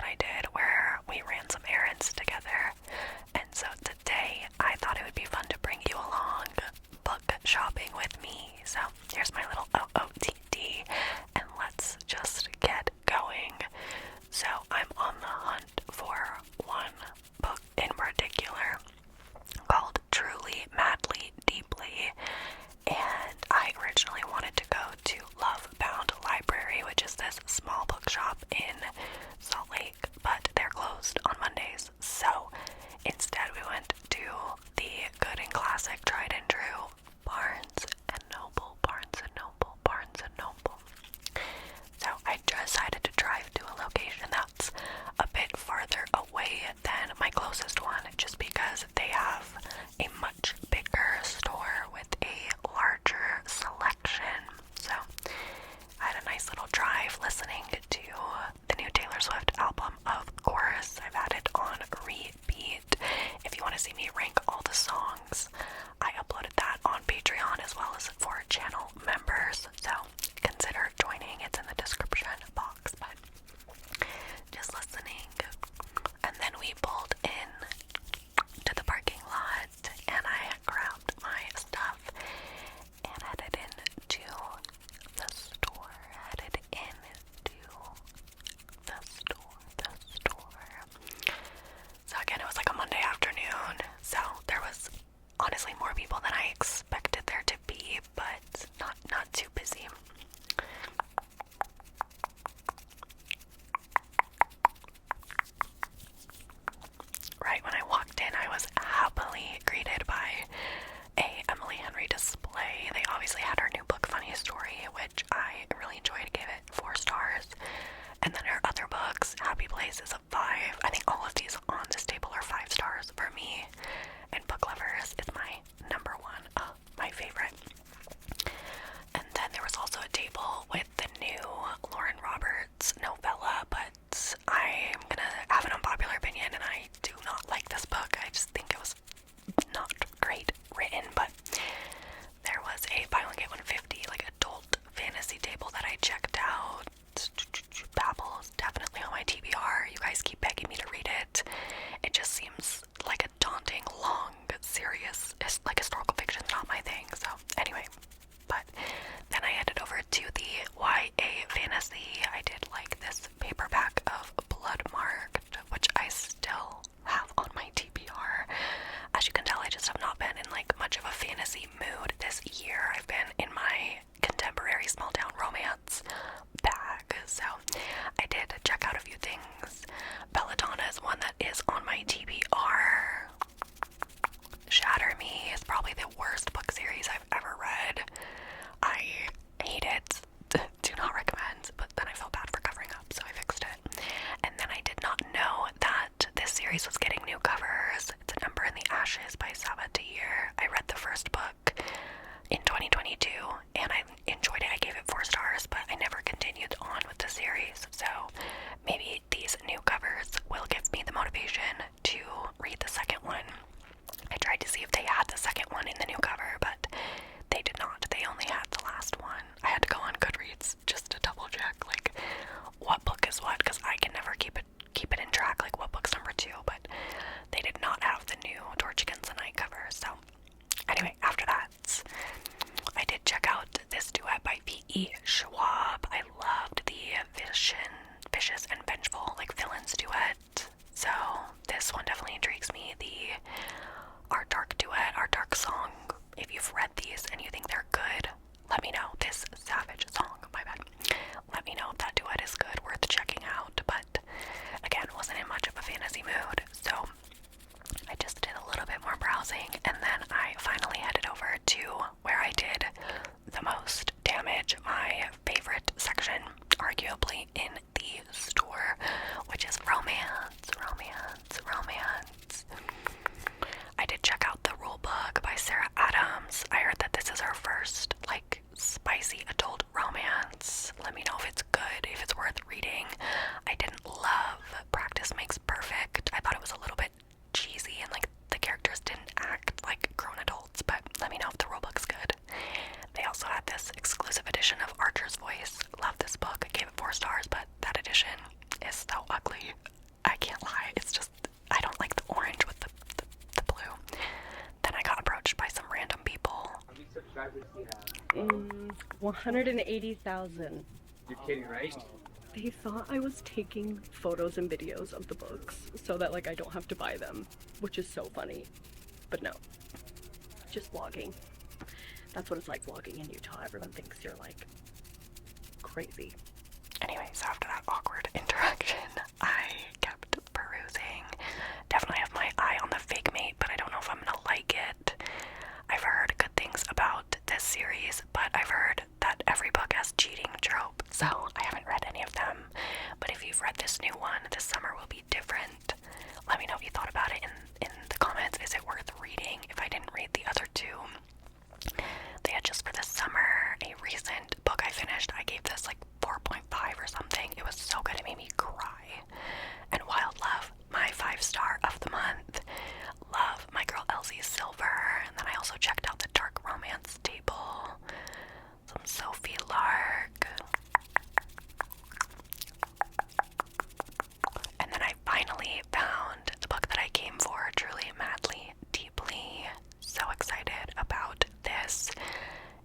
that I did where we ran some errands together. And so today I thought it would be fun to bring you along book shopping with me. So here's my little OOTD, and let's just get going. So I'm on the hunt for one book in particular called Truly, Madly, Deeply, and I originally wanted to go to Love Bound Library, which is this small bookshop in Salt Lake, but they're closed on Mondays. So instead we went to the good and classic, tried and true Barnes and Noble. So I decided to drive to a location that's a bit farther away than my closest one, just because they have a much bigger store with a larger selection. So I had a nice little drive listening to the new Taylor Swift album, of course. I've had it on repeat. If you want to see me rank all the songs, I uploaded that on Patreon as well as for channel members. So consider joining. It's in the description box, but just listening. And then we pulled in to the parking lot and I grabbed my stuff and headed into the store. So again, it was like a Monday afternoon, so there was honestly more people than I expected there to be, but not too busy. Right when I walked in, I was happily greeted by a Emily Henry display. They obviously had her new book, Funny Story, which I really enjoyed, gave it 4 stars. And then her other books, Happy Place, is a 5. I think all of these on this table are 5 stars for me. And Book Lovers is my number 1, my favorite. And then there was also a table with the new Lauren Roberts novella, but I'm gonna have an unpopular opinion, and I do not like this book. I just think it was not great written, but there was a buy one get 150 like adult fantasy table that I checked out. Babel's definitely on my TBR. You guys keep begging me to read it. It just seems like a daunting, long, serious, like historical fiction, not my thing. So anyway, but then I headed over to the YA fantasy. I did like this paperback of Bloodmarked, which I still have on my TBR. As you can tell, I just have not been in like much of a fantasy mood this year. I've been in my contemporary small town romance bag, so I did check out a few things. Belladonna is one that is on my TBR. Shatter Me is probably the worst book series I've ever read. I hate it. Do not recommend, but then I felt bad for covering up, so I fixed it. And then I did not know that this series was getting new covers. It's An Ember in the Ashes by Sabatir. I read the first book in 2022 and I enjoyed it. I gave it 4 stars, but I never continued on with the series. So maybe these new covers will give me the motivation to read the second one. I tried to see if they had the second one in the new cover, but they did not. They only had the last one. I had to go on Goodreads just to double check like what book is what, because I can never keep it in track, like what book's number 2, but they did not have the new Torchikins and Night cover. So anyway, after that, I did check out this duet by P.E. Schwab. I loved the Vicious and Vengeful, like villains duet. So this one definitely intrigues me. Our Dark duet, Our Dark song. If you've read these and you think they're good, let me know. This Savage song, my bad. Let me know if that duet is good, worth checking out. But again, wasn't in much of a fantasy mood, so I just did a little bit more browsing, and then I finally headed over to where I did the most damage, my favorite section, arguably, in the store, which is romance. I did check out The Rule Book by Sarah Adams. I heard that this is her first, like, spicy adult romance. Let me know if it's good, if it's worth reading. I didn't love Practice Makes Perfect. I thought it was a little bit cheesy and, like, the characters didn't act like grown adults, but let me know if The Rule Book's good. They also had this exclusive edition of Archer's Voice. Love this book. I gave it 4 stars, but that edition is so ugly. 180,000. You're kidding, right? They thought I was taking photos and videos of the books so that like I don't have to buy them, which is so funny. But no, just vlogging. That's what it's like vlogging in Utah. Everyone thinks you're like crazy. Anyway, so after that awkward interaction, I kept perusing. Definitely have my eye on the fake mate, but I don't know if I'm gonna like it. I've heard good things about this series, but I've heard that every book has cheating trope, so I haven't read any of them. But if you've read this new one, this summer will be different. Let me know what you thought about it in the comments. Is it worth reading? If I didn't read the other two, they had just for this summer a recent book I finished. I gave this like 4.5 or something. It was so good, it made me cry. And Wild Love, my 5-star of the month. Love my girl Elsie Silver. And then I also checked out the Dark Romance table. Some Sophie Lark. And then I finally found the book that I came for, Truly, Madly, Deeply. So excited about this.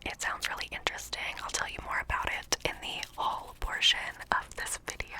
It sounds really interesting. I'll tell you more about it in the haul portion of this video.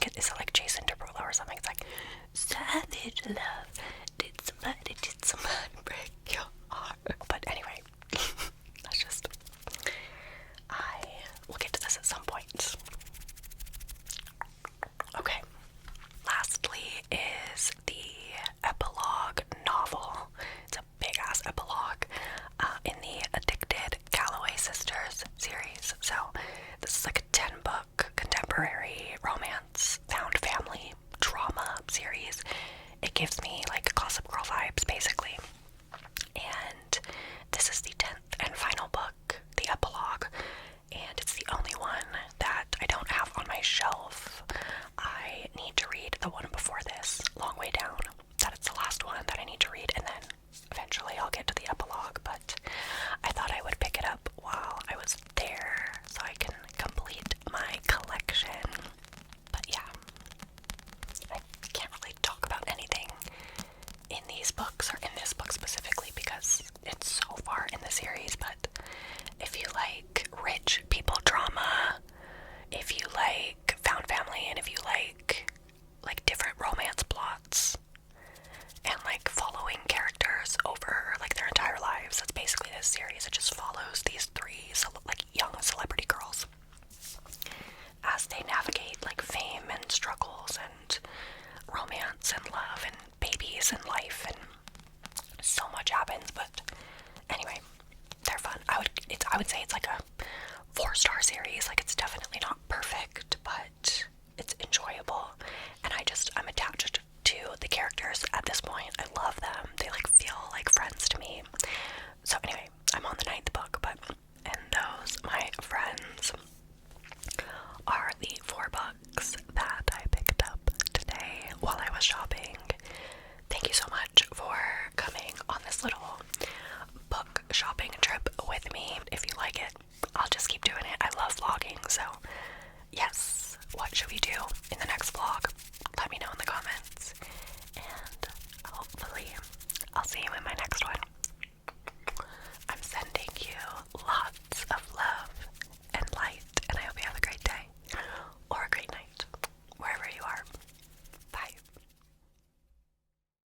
think is it like Jason Derulo or something? It's like, savage love, did somebody break your heart? But anyway, that's just, I will get to this at some point. Okay, lastly is the epilogue novel. It's a big ass epilogue in the Addicted Calloway Sisters series. So this is like a 10-book contemporary romance found family drama series. It gives me like Gossip Girl vibes basically. And this is the 10th and final book, the epilogue, and it's the only one that I don't have on my shelf. I need to read the one before this, Long Way Down. That it's the last one that I need to read, and then eventually I'll get to the epilogue, but I thought I would pick it up while I was there so I can complete my collection. But yeah, I can't really talk about anything in these books, or in this book specifically, because it's so far in the series. But if you like rich people drama, if you like found family, and if you like different romance plots and like following characters over like their entire lives, that's basically this series. It just follows these three like young celebrity girls as they navigate like fame and struggles and romance and love and babies and life, and so much happens. But anyway, they're fun. I would say it's like a 4-star series. Like, it's definitely not perfect, but it's enjoyable, and I'm attached to the characters at this point. I love them. They like feel like friends to me. So anyway, I'm on the 9th book, and those, my friends, are the 4 books that I picked up today while I was shopping. Thank you so much for coming on this little book shopping trip with me. If you like it, I'll just keep doing it. I love vlogging, so yes. What should we do in the next vlog?